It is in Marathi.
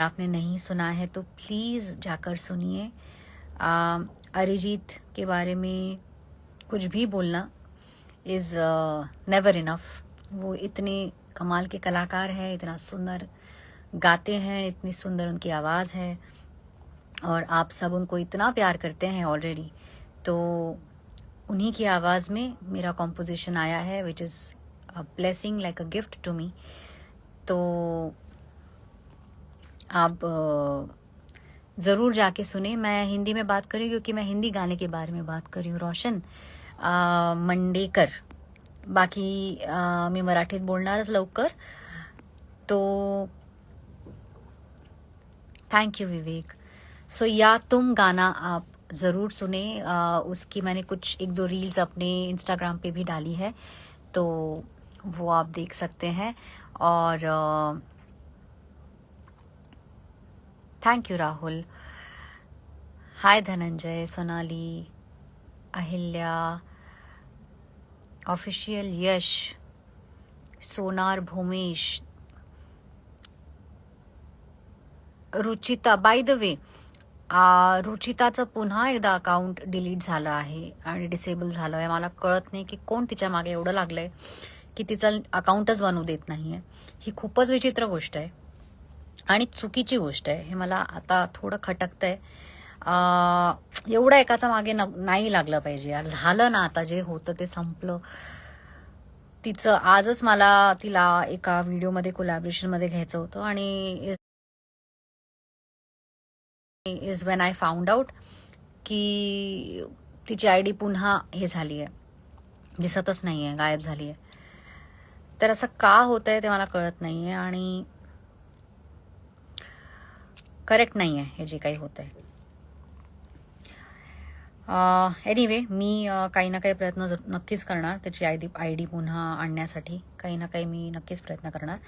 आपने नहीं सुना है तो प्लीज़ जाकर सुनिए। अरिजीत के बारे में कुछ भी बोलना इज़ नेवर इनफ। वो इतने कमाल के कलाकार हैं, इतना सुंदर गाते हैं, इतनी सुंदर उनकी आवाज़ है और आप सब उनको इतना प्यार करते हैं ऑलरेडी। तो उन्हीं की आवाज़ में मेरा कॉम्पोजिशन आया है which is a blessing like a gift to me. तो आप ज़रूर जाके सुने। मैं हिंदी में बात कर रही हूँ क्योंकि मैं हिंदी गाने के बारे में बात कर रही हूँ। रोशन मंडेकर, बाकी मी मराठीत बोलणारच लवकर। तो थैंक यू विवेक। सो या तुम गाना आप ज़रूर सुने। उसकी मैंने कुछ 1-2 रील्स अपने इंस्टाग्राम पे भी डाली है, तो वो आप देख सकते हैं। और thank you Rahul. Hi Dhananjay, Sonali, Ahilya, official Yash, Sonar Bhumesh, Ruchita. By the way रुचिताचं पुन्हा एकदा अकाउंट डिलीट झालं आहे आणि डिसेबल झालं आहे. मला कळत नाही की कोण तिच्या मागे एवढं लागलंय की तिचं अकाउंटच बनवू देत नाहीये. ही खूपच विचित्र गोष्ट आहे आणि चुकीची गोष्ट आहे. हे मला आता थोडं खटकतंय. एवढं एकाचा मागे नाही लागलं पाहिजे यार. झालं ना, आता जे होतं ते संपलं. तिचं आजच मला तिला एका व्हिडिओमध्ये कोलॅबरेशनमध्ये घ्यायचं होतं आणि is when I found out की तिची आयडी पुन्हा हे झाली आहे, दिसतच नाही आहे, गायब झाली आहे. तर असं का होतंय ते मला कळत नाही आहे आणि करेक्ट नाही आहे हे जे काही होतंय. एनिवे मी काही ना काही प्रयत्न नक्कीच करणार त्याची आयडी पुन्हा आणण्यासाठी. काही ना काही मी नक्कीच प्रयत्न करणार.